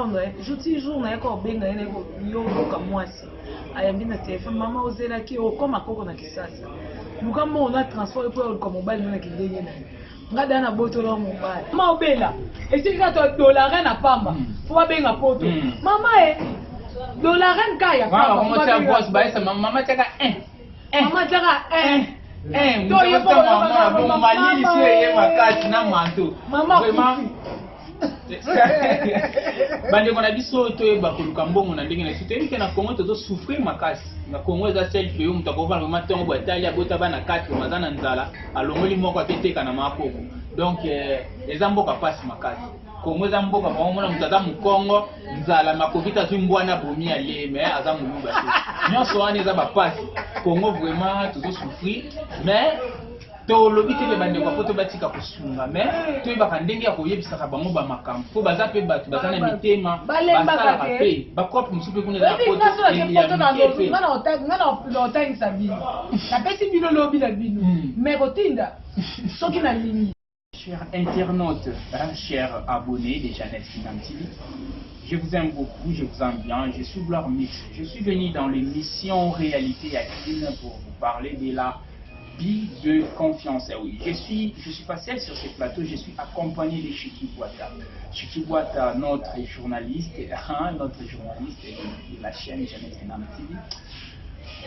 comprendre je jour na ko benga ene ko yo ka mwasi ayambi na téléphone mama ozela ki okoma koko na kisasa luka mo na transport pour ko mobile na kindenge na ngada na botolo mobile ma obela esika to dollar na pamba fo ba benga poto mama dollar ka ya pamba mama ta boss ba esa mama ta ka mama ta ka to yo mama malili si ye makati na manto vraiment bande kona biso to ba koluka mbongo na ndenge na siteli ke na Congo to souffrir makasi na Congo za self yo mutako va matongo ba Italia bota bana 4 mazana nzala alongoli moko apeteka na makoko donc les amboka passe makasi Congo za mboka ba mona mutaza mu Congo nzala makobita tumbwana bomi ale mais aza muluba te nyonso wana za ba passe Congo vraiment to souffrir mais to lobi te bande kwa poto batika kusunga mais to ba ndenge ya koyebisaka bango ba makambo fo baza pe batu bazana mitema basala pe ba kope musupe kuna za poto ngana otang sabino tapesi bino lobi na bino mais kotinda soki na limi. Chers internautes, chers abonnés de Jeannette Kinam TV, je vous aime beaucoup, je vous aime bien, je suis Gloire Mix. Je suis venu dans l'émission Réalité Active pour vous parler de la vie de confiance. Oui, je suis pas seul sur ce plateau, je suis accompagné de Chiki Bouata. Chiki Bouata, notre journaliste de la chaîne Jeannette Kinam TV.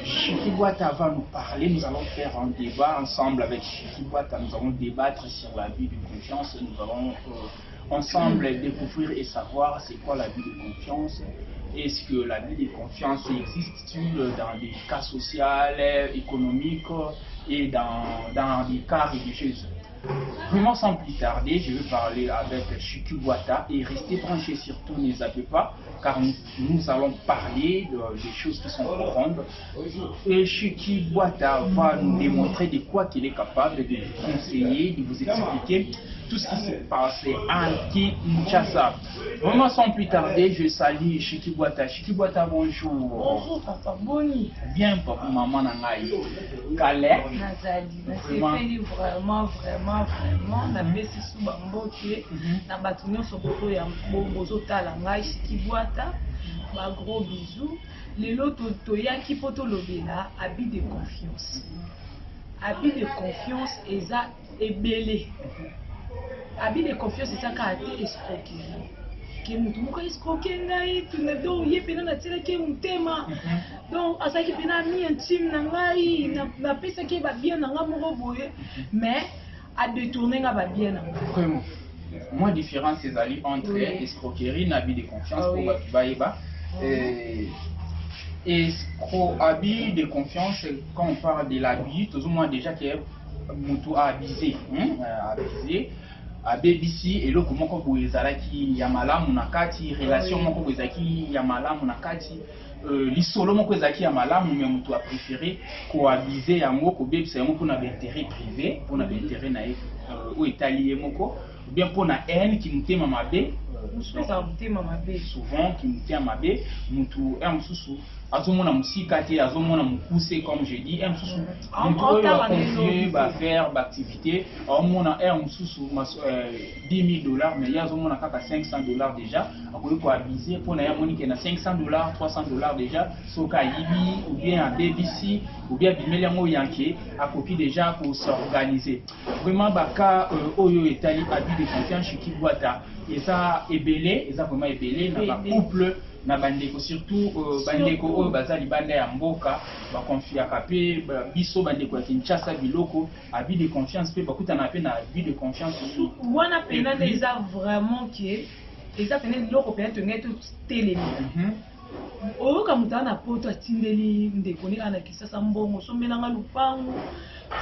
Chiki Bouata va nous parler, nous allons faire un débat ensemble avec Chiki Bouata, nous allons débattre sur la vie de confiance, nous allons ensemble découvrir et savoir c'est quoi la vie de confiance. Est-ce que la vie de confiance existe-t-il dans des cas sociaux, économiques et dans des cas religieux? Vraiment sans plus tarder, je vais parler avec Chiki Bouata et restez branchés surtout, ne zappez pas, car nous allons parler des choses qui sont profondes. Et Chiki Bouata va nous démontrer de quoi qu'il est capable, de vous conseiller, de vous expliquer tout ce qui s'est passé à Kinshasa. Vraiment sans plus tarder, je salue Chiki Bouata. Chiki Bouata, bonjour. Bonjour papa, boni. Bien papa, maman nangai. Calais. Nazali, vraiment. Na besi sous bamboke, na batunyo sokoto ya bozo tala ngai Chiki Bouata. Ba gros bisous. Lelo toyaki poto lobela habit de confiance. Habit de confiance eza ebele. Habit de confiance c'est ça qu'a été escroquerie. Que mutu moko escroquer ngai tu ne do yepena na tela ke mutema. Donc asaki pena mi intime na ngai na pesa ke ba bien na nga moko boye mais a détourner nga ba bien na ngai. Vraiment. Moi différence c'est ali entre escroquerie et habit de confiance pour batu baeba. Habit de confiance quand on parle de l'habit tout au moins déjà que mutu a abusé a BBC et loko moko boezalaki ya malamu na kati relation moko boezaki ya malamu na kati lisolo moko ezaki ya malamu mais mutu a préféré ko abuser yango ko bebisa yango pour na intérêt privé pour na intérêt na o italien moko ou bien pour na haine qui mutema mabe souvent qui mutema mabe mutu mususu azomona musika te azomona mukuse comme je dis mususu mutu va confier va faire activité amona mususu $10,000 mais yazomona kaka $500 déjà akoki ko abuser pour na ya monike na $500 $300 déjà soka yibi ou bien à BBC ou bien bimeli ngo yanke akoki déjà pour s'organiser vraiment baka oyo etali habit de confiance Chiki Bouata eza ebele eza vraiment ebele na ba couple na bandeko surtout bandeko oyo bazali banda ya mboka ba confiaka pe biso bandeko ya Kinshasa biloko habit de confiance pe bakutana pe na habit de confiance wana pena déjà vraiment que eza pena biloko pena tengeto telemi oyoka mutu ana poto atindeli ndeko ni ana Kisasa mbongo sombelanga lupangu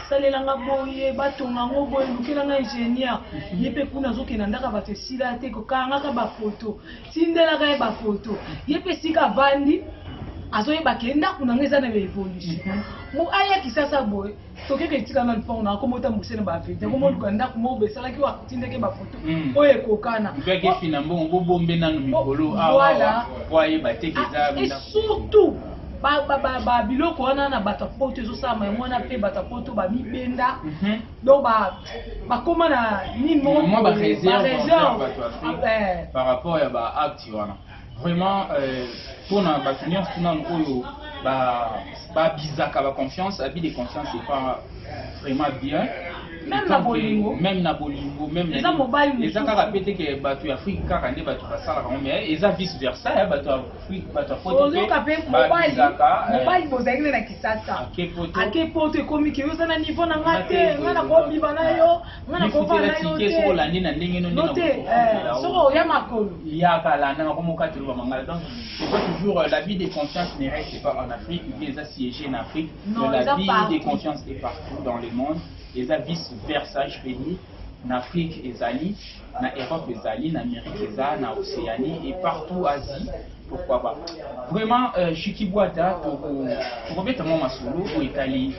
salelanga boye batonga ngo boye lukelanga ingénieur yepe kuna zokena ndaka bato esila te kokangaka bafoto tindelaka ye bafoto yepe sika bandi azoyeba ke ndako nanga eza na baévolution mo aya Kisasa boye tokeke etika na lupango na komota mbusene bapete komoluka ndako mo besalaki watindeke bafoto oyo ekokana beke fina mbongo bobombe nanu mikolo awa waye batekeza et surtout ba biloko wana na bato poto ezosala mwana pe bato poto ba mibenda donc ba koma na nini moi ba réserve par rapport à ba acte wana vraiment pour na ba finance tuna oyo ba bizaka ba confiance abi de confiance c'est pas vraiment bien. Même na bolingo, même les mobile les kaka pété que bato ya Afrique kaka nde bato basala quand mais eza vice versa ya bato Afrique bato poto pe mobile bozali na kisasa akepoto ekomi ke yo na niveau na ngate ngana ko biba na yo ngana ko va na yo te so la ndina ndenge no ndina so ya makolo ya kala na ko mokati lo mangala donc c'est pas toujours la vie de confiance ne reste pas en Afrique mais les assiégés en Afrique la vie de confiance est partout dans le monde. Et ça vice versa, je peux dire, en Afrique ezali, en Europe ezali, en Amérique ezali, en Océanie et partout Asie, pourquoi pas. Vraiment, Chiki Boata, pour remettre mon masolo, pour Italie,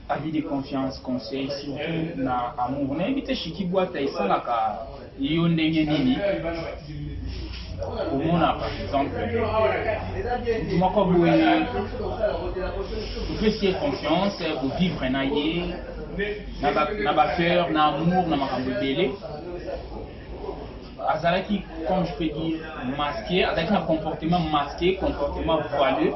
avis de confiance, conseil, surtout na amour. On a invité Chiki Boata et ça là ka yondenge nini. Au monde, par exemple, moi comme vous faites confiance, vous vivre un aïe, n'a pas peur, n'a amour, n'a pas belé. Azalaki, comme je peux dire, masqué, avec un comportement masqué, comportement voilé,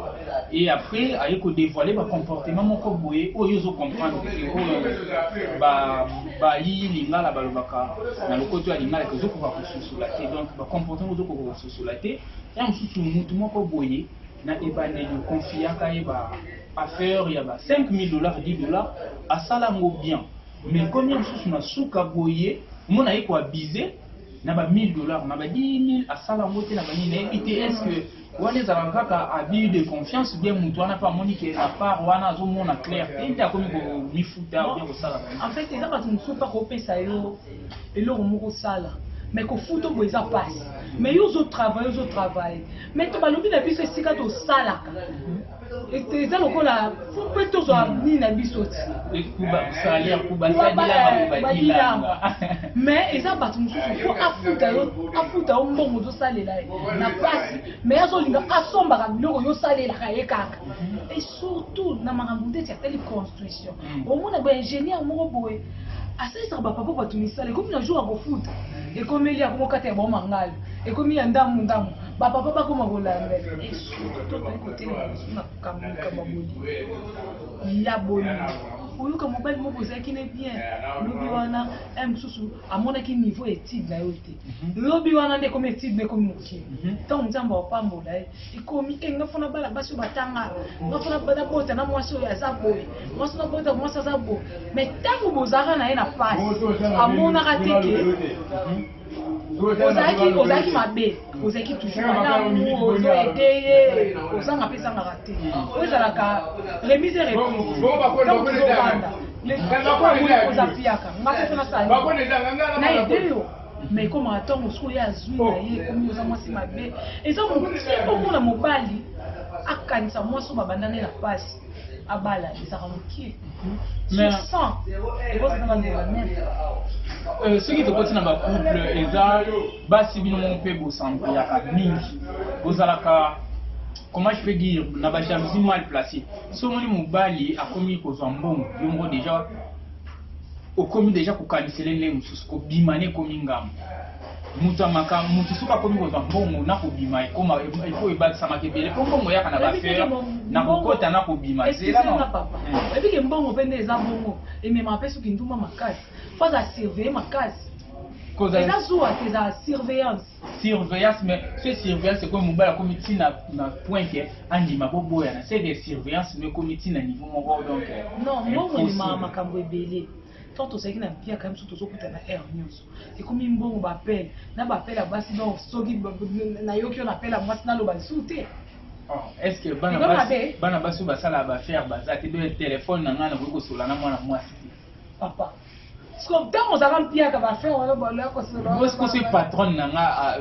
et après, avec le dévoilé, le comportement mon koboué, où ils ont comprendre que bah l'inga la balobaka, na le côté l'inga que ils ont pouvoir sous la tête, donc le comportement ils ont pouvoir sous la tête, et ensuite tout le monde koboué, na ébané de confiance à faire, il y a $5,000, $10, à ça là bien, mais combien de choses na souka boyé, mon aïe quoi biser. Na ba $1,000, na ba 10,000 à ça la moitié na ba ni éviter est-ce que wana za kaka abi de confiance bien mutu wana pas monique à part wana zo mona clair et ta comme mi futa bien ko sala en fait c'est ça parce que nous pas ko pesa yo eloko moko sala mais ko futo bo eza passe mais yo zo travail mais to balobi na biso esika to sala et ça lokola faut peut-être zo ni na biso ti kuba salaire kuba sadila mais eza batu mususu faut afuta yo mbongo zo salela na passe mais azo linga asomba ka biloko yo salela ka yekaka et surtout na makambo ndeti ya telle construction au moins ba ingénieur moko boye asalisa bapapa batu misala ekomi na jour akofuta ekomeli akomo kati ya bomangala ekomi ya ndamu bapapa bakoma kolanda esurtout tokotelema na kokambuka baboli ya boli oyuka mobali moko ezalaki ne bien lobi wana mosusu amonaki niveau étude na yo te lobi wana nde ekomi étude na ekomi mokili ntango nzambe apambola ye ekomi ngafuna bala basi oyo batanga ngafuna nabota na mwasi oyo aza boye mwasi nabota mwasi aza boye mais ntango bozalaka na ye na pasi amonaka te ke ozalaki mabe ozalaki toujours malamu ozo ede ozanga mpe ezangaka te oyo ezalaka remise reponda oza piaka ngaka mpe nasali na ede yo mais ekomaka ntango soki oyo azwi na ye ekomi oza mwasi mabe eza omona mobali akanisa mwasi oyo babandane na pasi abala ezaka mokie ce qui te continue dans ma couple eza basi bino mpe bosambiaka mingi bozalaka comment je peux dire na ba jalousie mal placée so moni mobali akomi kozwa mbongo yongo déjà okomi déjà kokanisele le mosusu kobimane komi ngambo mutu suka komi kozwa mbongo na kobima ekoma ifo ebakisamaka ebele mpo mbongo yaka na bafere na kokota na kobima ebike mbongo mpe nde eza mbongo emema mpe soki nduma makasi fo aza surveille makasi eza zuwa te eza surveillance mais ce surveillance ekomi mobali akomi ntina na point ke andima boboyana c'est des surveillance mais ekomi ntina niveau moko donc non mbongo emema makambo ebele tant tozalaki na bia quand même so tozokuta na air nyonso ekomi mbongo bapele na bapele ya basi donc soki nayoki oyo napela mwasi naloba lisu te est-ce que bana basi oyo basala bafere baza te do telefone na ngai nakoki kosola na mwana mwasi te papa ntango ozalaka mpiaka bafere wana kosi patronne na nga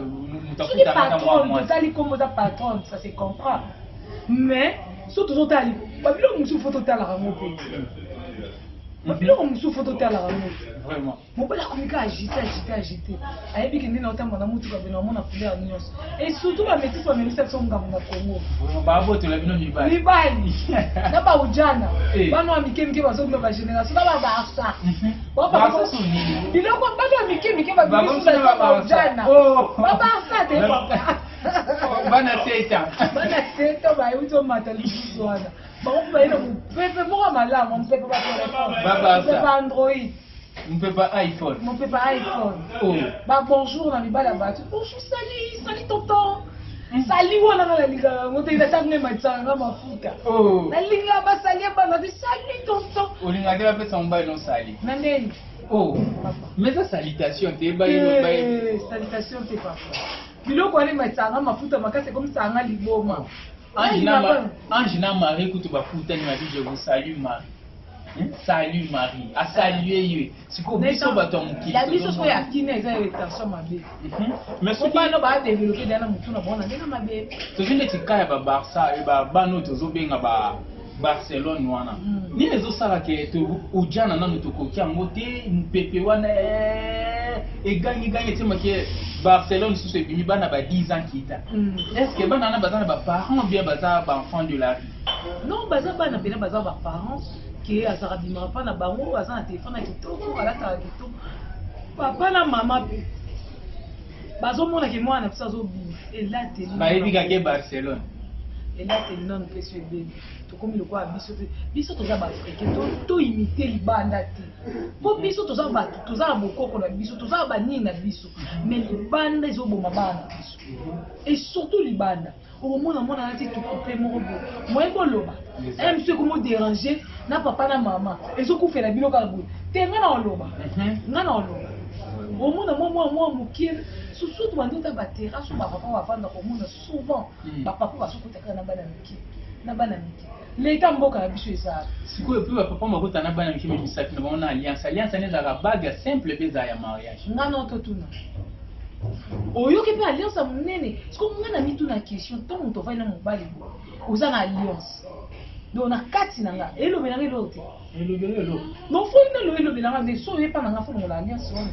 soki patronne totali kombo oza patronne ça se comprend mais so tozotala babiloko mosusu fo totalaka ngo mpe biloko mosusu foto otalaka ngo Vraiment. mobali akomika agite ayebi ke ndenge naotambola motuka bino amona couleur nyonso et surtout bamétis bamemisa biso ngambo na Congo Babotola bino mibali. mibali na baujana bana ya mike bazobima bagénération na babarsa Barsa so nini? biloko bana ya mike babimisusa baujana babarsa te papa Bana teta. bana teta bayuti omata lisusu wana bango bayina mopepe moko malamu mopepe batelefone Android Mopepe iPhone. mopepe iPhone bonjour na mibali ya bato bonjour sali tonton sali wana nga nalingaka yango te natange matanga mafuta nalinga basali bana te sali tonton olinga te bapesa mobali no sali na ndeni mais ça salutation te salutation te papa biloko wana matanga mafuta makasi ekomsanga liboma Ange na Marie kutu bafuta ni mabi je vous salue Marie. Salut Marie. A saluer you. Siko biso bato mukili. Ya biso so ya kine eza intention mabe. Mais so ba no ba développer dana mutu na bona ndena mabe. To jinde tikaya ba Barça e ba bano tozo benga ba Barcelone wana. Ni ezo sala ke to ujana nanu to kokia mote mpepe wana e gagné te make Barcelone sous ebimi bana ba 10 ans kita. Est-ce que bana na bazana ba parents bien baza ba enfants de la rue? Non, baza bana pena baza ba parents qui azara bima pa na bango baza na téléphone na kitoko alata kitoko. Papa na mama pe. Bazo mona ke mwana pisa zo bi elate. Ba ebika ke Barcelone. Elate non peso ebe. To komi loko a biso toza ba africain to imiter libanda te. Po biso toza ba toza bokoko na biso toza ba nini na biso. Mais libanda ezo boma bana biso. Et surtout libanda. Au moment où on a dit tout couper mon robot. Moi boloba. Et monsieur comment déranger na papa na maman. Et zo ku fait la bilo ka bout. Te ngana oloba. Ngana oloba. Au moment moi mukir surtout bandi ta batera so ba papa va vendre au monde souvent. Ba papa va so kutaka na bana miki. Na bana miki. Leta mboka na biso eza. Siko epi ba papa makota na bana miki mais ça na on alliance ne za bague simple beza ya mariage. Ngana to tuna. Oyoki pe alliance ya monene siko nga na mitu na question ntango moto ovai na mobali oza na alliance donc na kati na nga elobelanga elo te nofoni na elobelanga nde so oyepa na nga fonongola alliance wana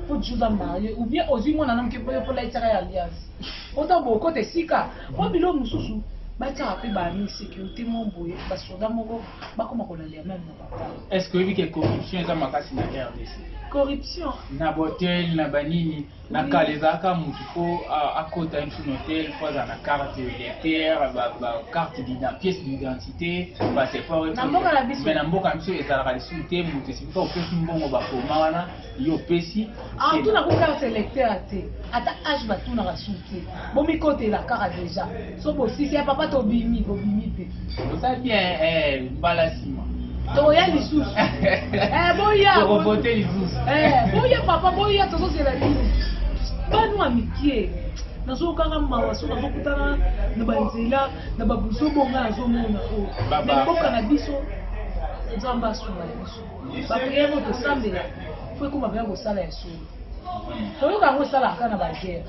po juza marie ou bien ozwi mwana na moke po laitaka ya alliance ota bokota esika po bilo mosusu batiaka mpe baami sécurité mo boye basoda moko bakoma kolalia meme na papa. Est-ce que oyebi ke corruption eza makasi na RDC? Corruption na botel na banini na kala ezalaka motu fo akota une hotel po aza na carte électeur ba carte pièce d'identité passeport mais na mboka biso ezalaka lisusu te motu esika opesi mbongo bakoma wana yo opesi tuna ko carte électeur te ata age batunaka su te bomikotela kaka déjà so bosisi ya papa tobimi te oza bien mbala nsima toya lisusu boya roboter lisusu boya papa boya tozozela nini banwa mikie nazokanga mawa so nazokutana na banzela na babuso bonga nazomona mboka na biso nzambe asunga biso bapriere tosambela po ekoma bya kosala ya solo toyoka yango esalaka na bagere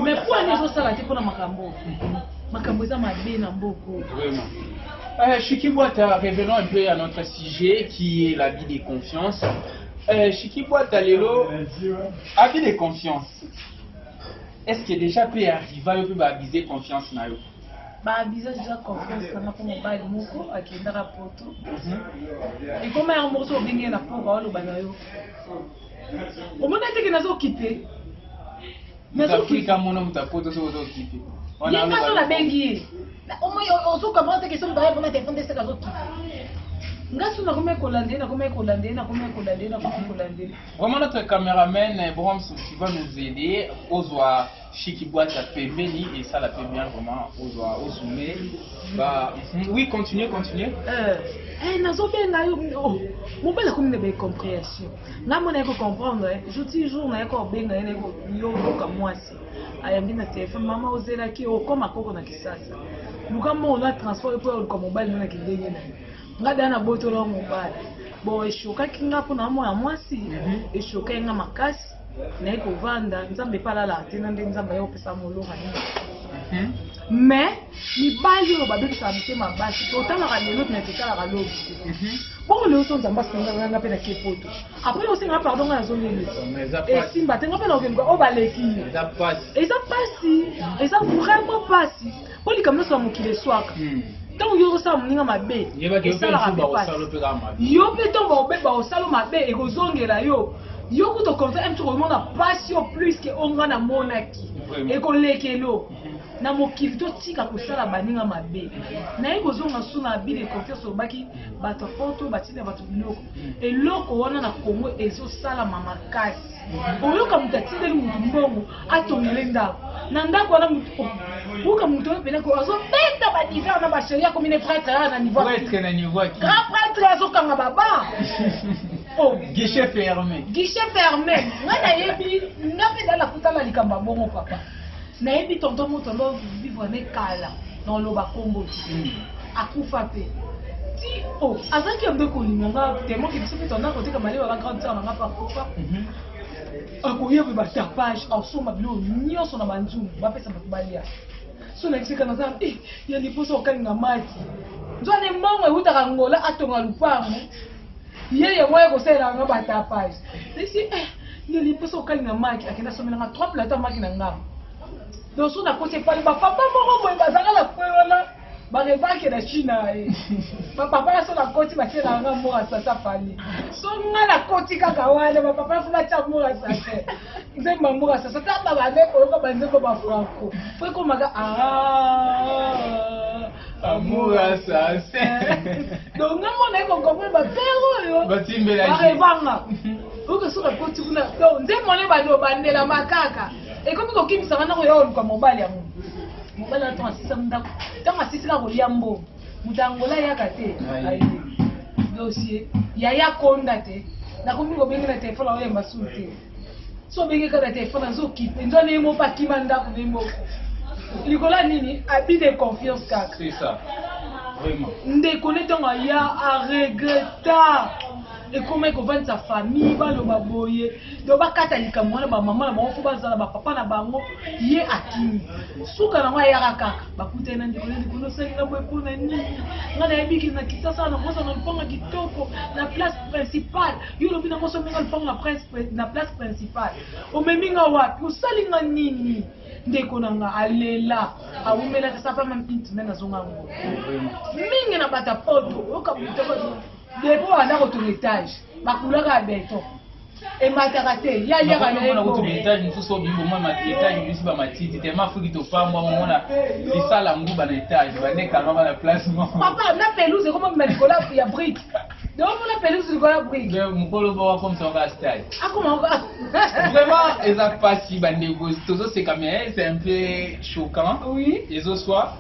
mais po ani ezosala te mpona makambo eza mabe na mboko. Chiki Bouata, revenons un peu à notre sujet qui est l'habit de confiance. Chiki Bouata, Lelo, habit de confiance. Est-ce que déjà peut arriver à abuser confiance na yo? Abuser déjà confiance na pour mobile moko akendaka poto. Et comme un morceau bien na pour ba na yo. Au moment que nazo quitter. Nazo quitter mon homme ta poto so zo quitter. On a pas la bengi. Au moins on se comprend que son bail pour mettre téléphone de ce gazo quitter. Ngasu na kome kolande na kome kolande na kome kolande na kome kolande. Vraiment notre caméraman Brahms qui va nous aider ozwa Chiki Bouata pembeni et ça la fait bien vraiment ozwa osume bah oui continuez nazo benga yo mon bela comme ne be compréhension na mona ko comprendre jour jour na ko benga ene ko yo ka mwasi ayambi na téléphone mama ozela ki o koma koko na kisasa luka mo na transport pour ko mobile na kidenge na ngada na botolo mobile bo eshoka kinga pona mo ya mwasi eshoka nga makasi na eko vanda nzambe pala la tena nde nzambe yo pesa molonga ni mais mibali oyo babekisaka mitema basi totalaka lelo tina totalaka lobi bongo lelo so nzambe asenganga mpe nakie poto après osengaka pardon nga nazolele esimba te nga mpe nakokeluka oyo baleki eza pasi eza vraiment pasi mpo likambo nyonso ya mokili eswaka ntango yo osala moninga mabe esalaka mpe pasi yo mpe ntango baosala mabe ekozongela yo kuta konta mtu komona pasi yo plus ke onga namonaki ekolekelo na mokili totika kosala baninga mabe naye kozonga so na bile confiance olobaki bato poto batina bato biloko eloko wana na Kongo ezosalama makasi oyoka moto atindeli motu mbongo atongele ndako na ndako wana oyoka moto oyo penako azobeta badiver na basheria komine prêtre aya na niveau grand prêtre azokanga baba guichet fermé nga nayebi nga mpe dala kutala likambo bongo papa nayebi tonton moto ndo vivre ne kala na oloba kombo akufa pe ti azaki ande kolinga nga tellement que biso mpe tonda kotika maleba ka grande sœur nanga pa akufa akoyebi batapage asomba biloko nyonso na banzungu bapesa bato balia so nakisika naza ya liposo okalinga mati nzwane mbongo eutaka ngola atonga lupango yeye moya kosalela nga batapage nasi ya liposo okalinga maki akenda somelanga 3 plateau maki na ngamba donc so nakoti epali bapapa moko boye bazanga na kwe wana barebake na china bapapa ya so nakoti batiela nga mora sasa pali so nga nakoti kaka wana bapapa fo batia mora sasa nzemba mora sasa taba baneko yoka banzembo bafranco po ekomaka amura sasa donc nga mona ekokomwe bapere oyo barebanga oyo so nakoti kuna donc nzemone bano bandela makaka ekomi kokimisa na koya oluka mobali ya mundu mobali atonga sisa ndako tanga sisika kolia mbongo mutangola yaka te dossier yaya konda te nakomi kobengi na telefone oyo masulu te so bengi kaka telefone azokipe nzwana ye moko akima ndako ne moko likola nini abi de confiance kaka c'est ça vraiment ndeko ne ntango ya a regreta ekoma ekovandisa famille baloba boye do bakata likambo wana bamama na bango fo bazala bapapa na bango ye akimi suka nango ayaka kaka bakutani na ndeko ndeko osalinga boye mpona nini nga nayebiki na kisasa na kosa na lupango kitoko na place principale yo lobi nango somenga lupango na place principale omeminga wapi osalinga nini ndeko nanga alela awumelaka sapa mampinti me nazonga ngo mingi na bata poto oyoka butoko debo wana kotonga etage bakulaka ya beton emataka te yayaka etage mosusu obimbo mwa etage bisi bamatiti te mafuki topambwa momona lisala nguba na etage banekanga bana place moko papa na pelouse ekoma bima likolo ya brique deomona pelouse likolo ya brique mokolo bawa komisa wanga stage akoma vraiment eza pasi bandeko tozoseka mais c'est un peu choquant ezoswa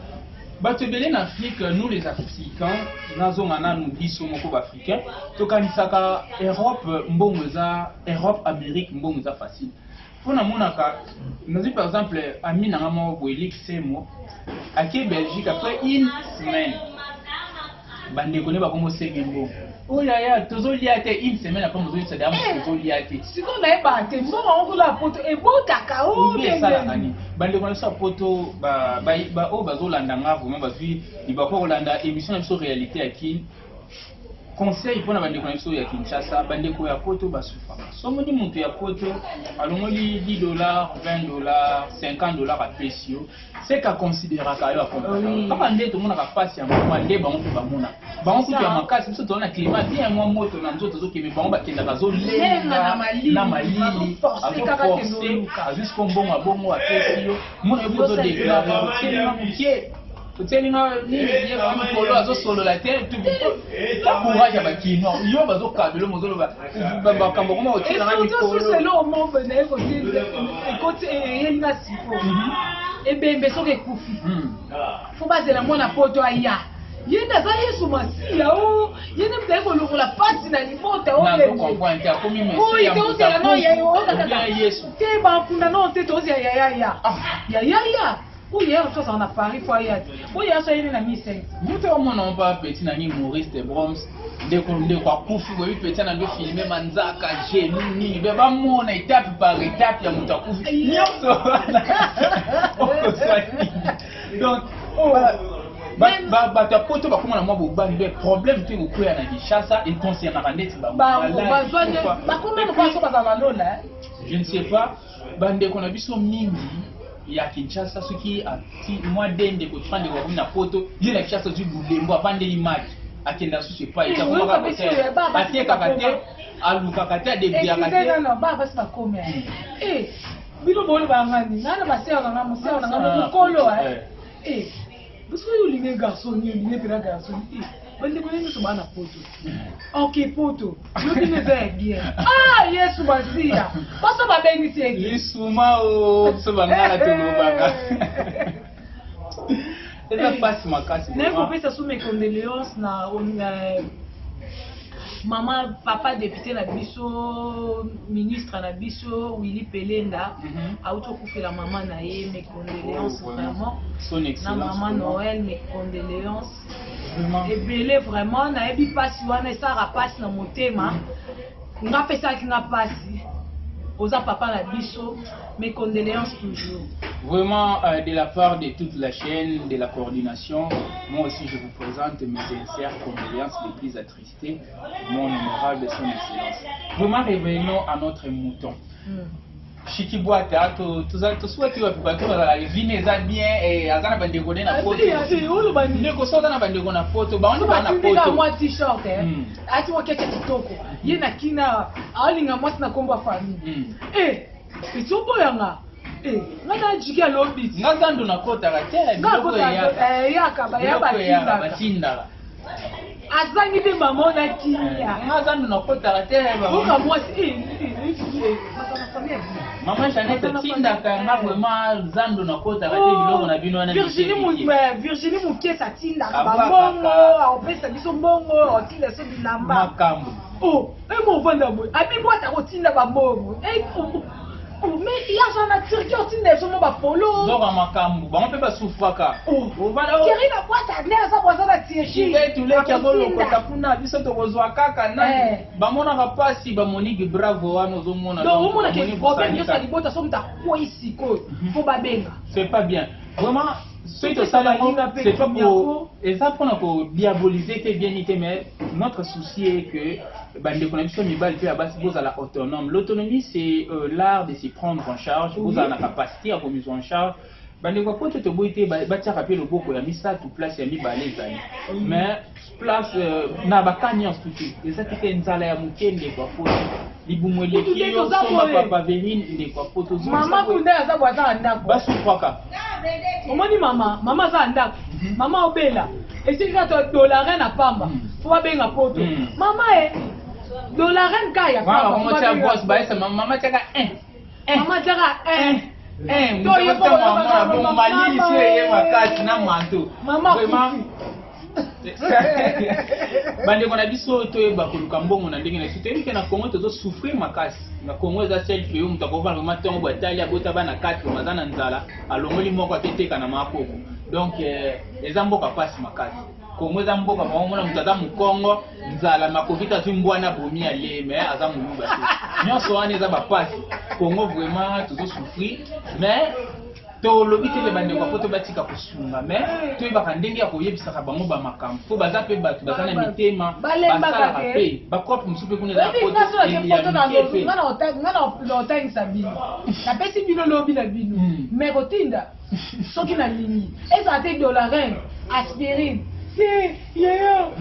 bato ebele na Afrique, nous les Africains nazonga nanu biso moko baafricain tokanisaka Europe mbongo eza Europe Amérique mbongo eza facile mpona monaka nazwi par exemple ami nanga moko boyelik semo ake Belgique après une semaine bandeko ne bakomo senge mbongo oyaya tozolia te une semaine après mozoyisa damu tozolia te sikoyo nayeba te mbongo ongola poto ebotaka oesalakani bandeko na biso ya poto oyo bazolanda nga vraiment bazwi libako kolanda émission na biso réalité ya kini conseil mpona bandeko na biso ya Kinshasa bandeko ya poto basufaka somoni moto ya poto alongoli $10 $20 $50 apesi yo seka considéraka yo akomprendre kaka nde tomonaka pasi ya moma nde bango mpe bamona bango kutu ya makasi biso tozala na climat bien mwa moto na nzoto tozokende bango bakendaka azolenga na malili azoforce ajusko mbongo abongo apesi yo mona yo mpe ozodeklare otelinga mokie otelinga nini mikolo azosolola te courage ya bakino yo bazokabela mozoloba bakambo koma otelanga mikolo ekoti eyelinga siko ebembe soki ekufi fo bazela mwana poto aya ye nde aza yesu masiya o ye nde mutali kolongola pasi na libota te bafunda no te tozia yayaya yayaya oyeya tozala na Paris fo aya te oyeya so ayeli na misenge mute omona mpa peti na ngi Maurice Broms ndeko akufi boyebi peti na ndio filme manzaka genu nini be bamona etape par etape ya moto akufi nyonso wana okosani Donc, bato ya poto bakoma na mwa bobani be problème mpe kokwea na Kinshasa econcernaka ndeti je ne sais pas bandeko na biso mingi ya Kinshasa soki ati mwa dende kotufande kwa kumi na poto ye na Kinshasa zwi bulembo apande imaki akenda susu epai etakomaka kotere atekaka te alukaka te adebiaka te bino boli bangani nana baseo na museo na mukolo parce que you les garçons ni les petits garçons bande ko ni so bana poto OK poto yo bi neza bien yesu basia paso ba bengi tie lisuma o so bangala to banga eza passe makasi na ko pesa sous mes condoléances na maman, papa député na biso, ministre na biso, Willy Pelenda, a autocoupé la maman na ye, mes condoléances vraiment. Son excellence. Na maman Noël, mes condoléances. Et belé vraiment, na ebi pasi wana ça rapasse na motema. Nga pesa ki nga pasi. Oza papa na biso, mes condoléances toujours. Vraiment, de la part de toute la chaîne, de la coordination, moi aussi je vous présente mes sincères condoléances les plus attristées, mon honorable son excellence. Vraiment, revenons à notre mouton. Chikiboata, tout soit tu vas la vie n'est bien et azana bandeko na photo. Ndeko sota na bandeko na photo, ba on ba na photo. Moi t-shirt ati wa keke kitoko. Ye na kina alinga mwasi na komba famille. Itsombo yanga. Ngana jikia lobby. Ngazando na kota ka tele biloko ya. Yakaba ya batinda. Azangi de maman na kinya. Ngazando na kota ka tele ba. Oka mwasi Maman Jeannette tinda kanga vraiment zando na kota ka tele biloko na bino na Virginie Mukesa tinda ba bongo, opesa biso bongo, otinda so bilamba. Makambo. Mo vanda boy. Abi bota ko tinda ba bongo. Mais il y a un Turquie aussi des gens ba polo. Zora makambu, ba on peut pas souffraka. Kiri na boîte à l'air ça boîte à Turquie. Tous les kabolo kota kuna biso to kozwa kaka na. Ba mona ka pasi ba Monique Bravo wana zo mona. Donc on a que problème yo ça libota so mta kwa ici ko. Faut ba benga. C'est pas bien. Vraiment c'est ça c'est pas pour et ça pour diaboliser que bien été mais notre souci est que bande connexion mibali pe abasi boza la autonome. L'autonomie c'est l'art de s'y prendre en charge, boza la capacité à prendre en charge. Bande ko poto to boité ba tia rappeler le boko ya misa tout place ya mibale ezali. Mais place na bakanya institut. Ezaki ke nzala ya mukende kwa poto. Libumwele kiyo soma papa Véline de kwa poto. Mama kunda za bwaza ndako. Ba souffraka. Omoni mama za ndako. Mama obela. Esi ka to $1 na pamba. Fo benga poto. Mama $1 kaya pamba. Mama tia boss ba esa mama tia ka Mama tia ka bandeko na biso toyeba koluka mbongo na ndenge na biso toyebi ke na Congo tozosouffrir makasi na Congo eza sel fe yo moto akovanda vraimen ntongo bo atali abota bana 4 baza na nzala alongoli moko aketeka na makoko donc eza mboka pasi makasi Congo eza mboka baomona moto aza mokongo nzala makovita azwi mbwana bomi ale mais aza moluba te nyonso wana eza bapasi Congo vraiment tozosouffrir mais tolobi te bande kwa poto batika kosunga mais toyebaka ndenge ya koyebisaka bango bamakambo fo baza pe bato baza na mitema basalaka pe bakope mosusu pe kuna eza ngana otangisa bino napesi bino lobi na bino mais kotinda soki na lingi ezala te $1 aspirine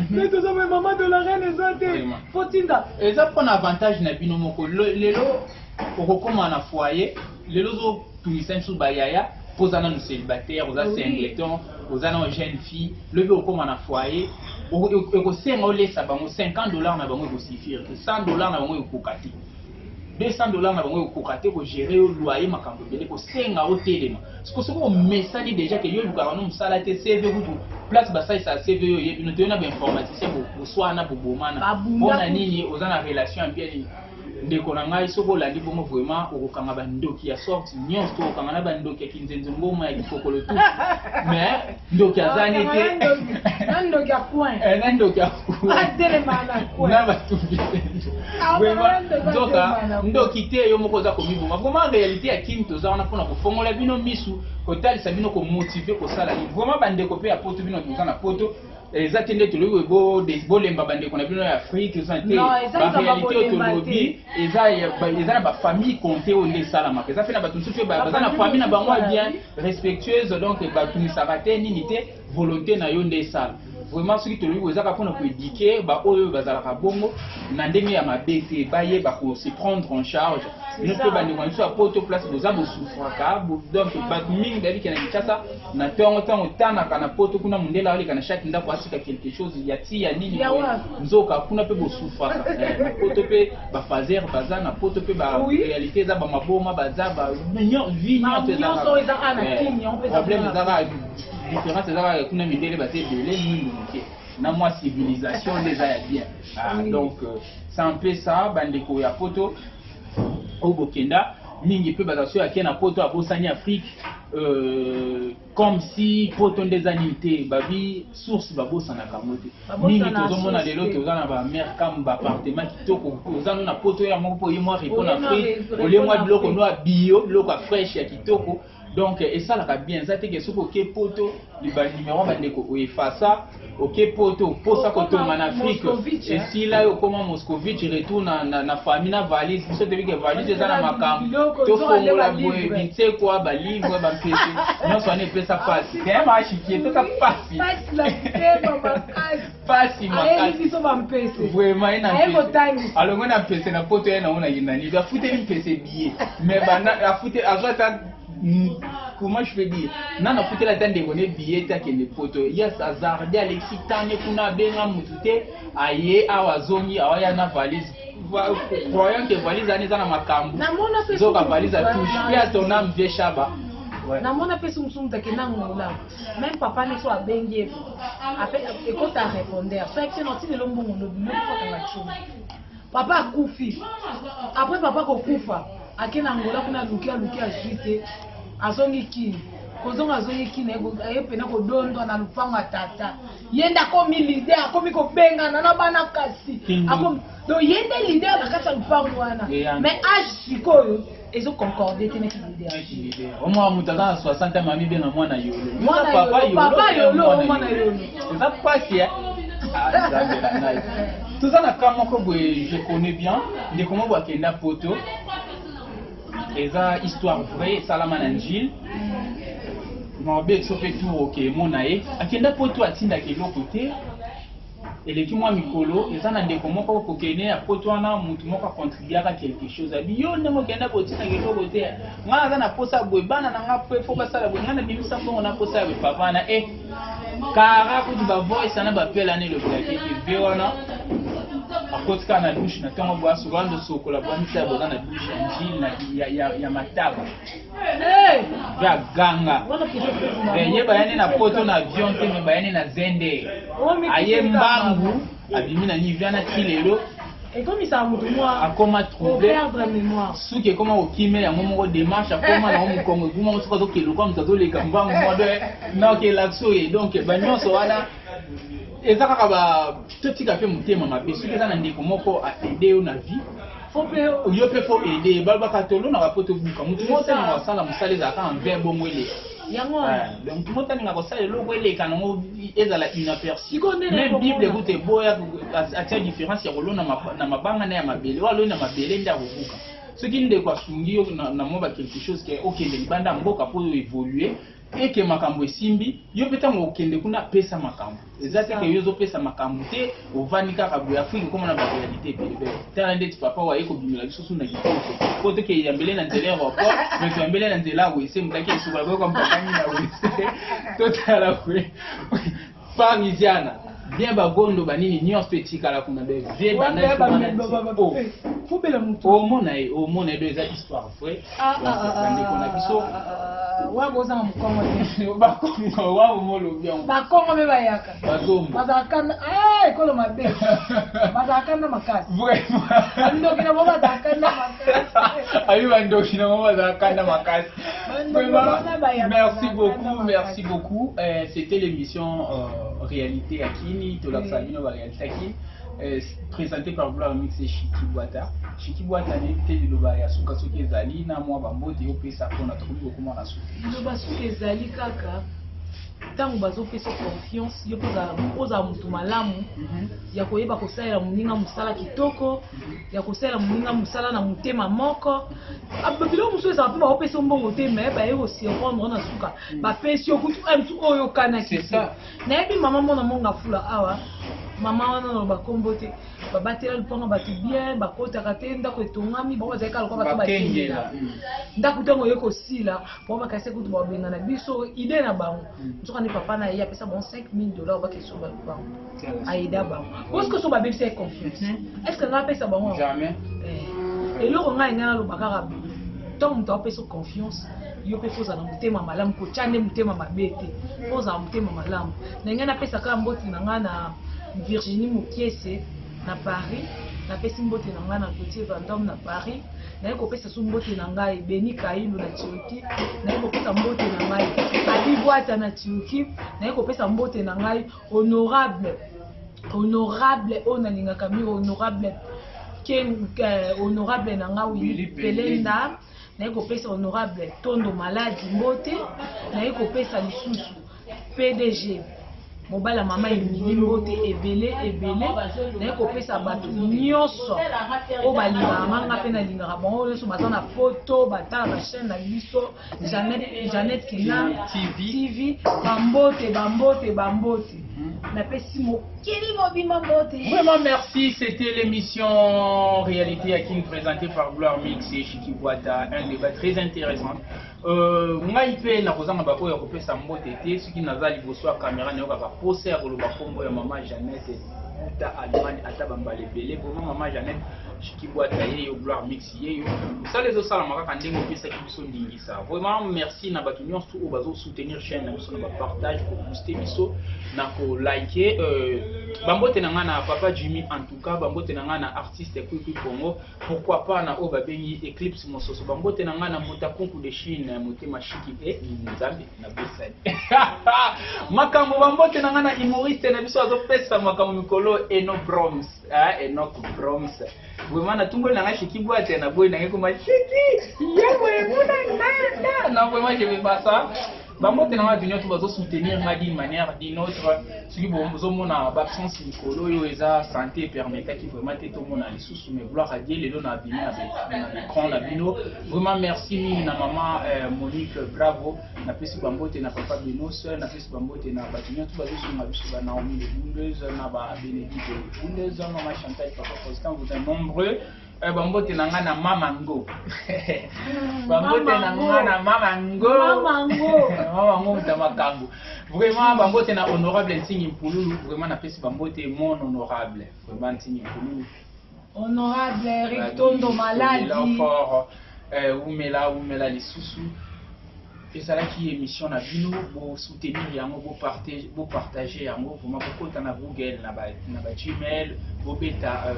mais tout ça maman $1 eza te fotinda eza mpona avantage na bino moko lelo okokoma na foyer lelo ozotungisa nsusu bayaya mpo oza nano célibataire oza singleton oza na jeune fille lobi okoma na foyer ekosenga olesa bango $50 na bango ekosifire $100 na bango ekokoka te $200 na bango ekokoka te kogere yo loyer makambo ebele kosenga otelema soki omesali déjà ke yo olukaka no mosala te cv kutu place basalisa cv oyo oyebino toyo na bainformaticien boswana bobomana mpona nini oza na relation ya bien nini ndeko na ngai soko landi bongo vraiment okokanga bandoki ya sorte nyonso to okanga na bandoki ya kinzenze ngoma ya kifokolo tu mais ndoki azani te ndoki ya coin ndoki ya coin na batu vraiment ndoki te yo moko za komiboma vraiment réalité ya Kim toza wana pona kofongola bino misu kotalisa bino ko motiver ko sala vraiment bandeko pe ya poto bino toza na poto eza tende tolobi bolemba bandeko na bino ya Afrique eza te ba réalité tolobi eza na ba famille compté onde salama eza pe na batu nsusu baza na famille na bango bien respectueuse donc batumisaka te nini te volonté na yo nde sala vraiment soki tolobi ezaka mpona koéduke baoyo bazalaka bongo na ndenge ya mabe te bayeba kose prendre en charge bino mpe bandeko na biso ya poto place boza bosufraka donc bato mingi bayebiki na Kinshasa na ntongo tanaka na poto kuna mondele aoleka na chaque ndako asika quelque chose ya ti ya nini nzoka kuna mpe bosufraka na poto mpe bafaser baza na poto mpe baréalité eza bamaboma baza vie nyonso ezaaproblème ezaka différence ezaka kuna mindele baza ebele mingi moke na mwa civilisation déjà ya bien donc c'est un peu ça bandeko ya poto au Bokenda mingi pe bazaso ya kena poto abosani Afrique comme si poto ndezanité babi source babosana kamote mingi tozomona lelo tozana ba mère comme ba appartement kitoko tozana na poto ya moko po yemo répondre Afrique olemwa biloko no bio biloko fresh ya kitoko donc et ça la bien ça te que soko ke poto liba numéro bandeko o efasa ok poto posa koto en Afrique et si là yo comment Moscovitch retourne na famille na valise biso te que valise eza na makambo to fongola boye bitse quoi ba livre ba pese non so ne pesa passe c'est ma chiquie to ça passe passe makasi vraiment ina alors on a pese na poto ena ona yinani ba fute ni pese billet mais bana a fute azota comment je peux dire nana fute la tande ngone billet ta kende poto yes azarde Alexis tane kuna benga mutute aye awazongi awaya na valise croyant que valise ani za na makambo zoka valise a touche pia ton âme vie shaba na mona pe sumsum ta kena ngola même papa ne so abenge après écoute à répondre so excellent ti le mbongo no bino ko kanga chuma papa akufi après papa ko kufa akena ngola kuna lukia jite azongi kini kozonga azongi kini ayepena ko dondo na lupango tata yenda ko milide akomi ko bengana na bana kasi akomi do yende leader bakata lupango wana mais âge sikoyo ezo concordé te neki leader au moins mutaza 60 ans mami benga mwana yolo papa yolo mwana yolo ça passe ya tout ça na kama ko je connais bien de comment boa kenda poto eza histoire vraie salama na njil mabe sope tour ok monae akenda poto atinda keloko te eleki mwa mikolo eza na ndeko moko kokene ya poto wana mutu moko contribuera quelque chose abi yo ndemo kenda botina keloko te nga za na posa boye bana na nga pe fo basala boye nga na bimisa mbongo na posa ya papa na kara kuti ba voice na ba pela ne le black et wana akotika na douche na tango bwa souvent sokola bwamisa boza na douche njili ya mataba ya ganga yeba yani na poto na avion te me bayani na zende aye mbangu abimi na niviana tilelo comme ça mutu moi akoma trouver perdre mémoire suki koma okime ya momo démarche akoma na momo kongo guma soka zo kelo comme ça zo le kambangu modo na ke laxo et donc banyoso wana eza kaka ba totika pe mutema mabe soki eza na ndeko moko a aider yo na vie yo pe fo aider balbaka tolo na bapoto buka mutu mota na wasala musale za ka envers bomwele yango donc mota ninga kosala loko eleka nango ezala inaperçu même bible gute boya atia différence ya kolona na mabanga na ya mabele walo na mabele nda kobuka soki ndeko asungi yo na moba quelque chose que okende libanda mboka po évoluer et que makambo esimbi yo petango okende kuna pesa makambo ezate ke yozo pesa makambo te ovani kaka boya Afrique comme na ba réalité pe tala ndeti papa wa eko bimela bisoso na kitoko ko te ke yambele na nzela aéroport mais yambele na nzela wese mutaki esuba ko comme papa ni na wese totala kwe parisiana bien bagondo banini nyonso etikala kuna be vie bana faut bela mutu au monde deux histoires vrai donc on a biso wa boza mukongo ba kongo wa molo bien ba kongo me bayaka bazombo bazakana ekolo mabe bazakana makasi vraiment ndoki na boba bazakana makasi ayi bandoki na boba bazakana makasi merci beaucoup c'était l'émission réalité akini to la famille no réalité akini présenté par Gloire Mix et Chiki Boata. Chiki Boata n'est pas de l'obaya suka suke zali na moi bambote yo pesa pona trouver comment na suka. Loba suke zali kaka. Tango bazo pesa confiance yo poza mutu malamu ya koyeba kosalela muninga musala kitoko ya kosalela muninga musala na mutema moko ababilo muso za pa opesa mbongo te mais ba yego si rendre na suka ba pesi yo kutu mtu oyo kana kisa na yebi mama mona monga fula awa mama wana no bakombo te babatela lupango batu bien bakotaka te ndako etongami bango bazalika lokola bato bakengela ndako ntango oye kosila bango bakasi kutu babengana biso ide na bango nzoka nde papa na ye apesa bango $5,000 bakeso bango aida bango oske so babebisa ye confiance est ce que nga apesa bango jamais eloko ngai ngai naloba kaka ntango moto apesa confiance yo pe foza na mutema malamu kotia nde mutema mabe te foza na mutema malamu na ngai napesa kaka mboti na ngai na Virginie Mukiese na Paris, na pesi mbote na nga na Gauthier Vandom na Paris, na yeko pesa su mbote na ngai Beni Kailu na Tioki, na yeko pesa mbote na ngai Adi Boata na Tioki, na yeko pesa mbote na ngai honorable ona linga kami honorable honorable na nga Willy Pelenda, na yeko pesa honorable Tondo Maladi mbote, na yeko pesa lisusu PDG mobala mama Emily mbote ebele na ekopesa bato nyonso o balinga manga pe na linga bango nyonso baza na photo batala na chaîne na biso Janet Kina TV bambote na pesi mokili mobima mbote. Vraiment merci, c'était l'émission Réalité Akini présentée par Gloire Mix et Chiki Boata, un débat très intéressant. Ngai pe na kozanga ba oyo kopesa mbote te soki nazali liboso ya caméra na yoka pose ya koloba kombo ya mama Jeannette ata Allemagne ata bambale belé vraiment mama Jeannette Chiki Boata yeyo Gloire Mix yeyo ça les osala makaka ndenge opesa kibiso ndingisa. Vraiment merci na bato nyonso oyo bazo soutenir chaîne na biso na ba partage ko booster biso na ko liker bambote na nga na papa Jimmy en tout cas bambote na nga na artiste Kwikwi Congo pourquoi pas na o babengi Eclipse Mososo bambote na nga na Motakunku de Chine motema Chiki e Nzambe na besani makambo bambote na nga na humoriste na biso azo pesa makambo mikolo Eno Broms Enoch Broms vraiment na tumbo na nga Chiki Boata na boy na ngeko ma Chiki yewe muna na vraiment je vais pas ça bambote na nga dunyo to bazo soutenir nga d'une manière d'une autre soki bozomona baabsence mikolo oyo eza santé permetaki vraiment te tomona lisusu mais gloire à Dieu lelo na abimi na écran na bino vraiment merci mingi na mama Monique Bravo napesi bambote na papa Benos napesi bambote na bato nyonso bazosunga biso ba Naomi de Bundeuse na ba Bénédicte de Bundeuse mama Chantal papa Constant vous êtes nombreux bambote na nga na Mamango bambote na nga na Mamango mutamakango vraiment bambote na honorable Ntingi Mpululu vraiment na pesi bambote mon honorable vraiment Ntingi Mpululu honorable Eric Tondo Maladi fort umela lisusu ezalaki émission na bino bo soutenir yango bo partager yango vraiment bokota na Google na ba Gmail bo beta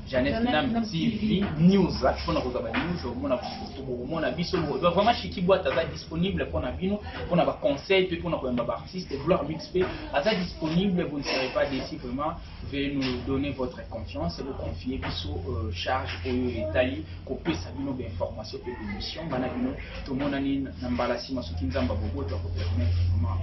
Janet Nam TV News, je pense que news, on a vu vraiment Chiki Boata est disponible pour nous, pour nos conseils, pour nos artistes, Gloire Mix P, est disponible, vous ne serez pas déçus vraiment, veuillez nous donner votre confiance et vous confier sur charge pour l'Italie, qu'on puisse avoir des informations pour l'émission, tout le monde a une emballassi, ma soutien, Zamba Bobo, doit vous permettre vraiment.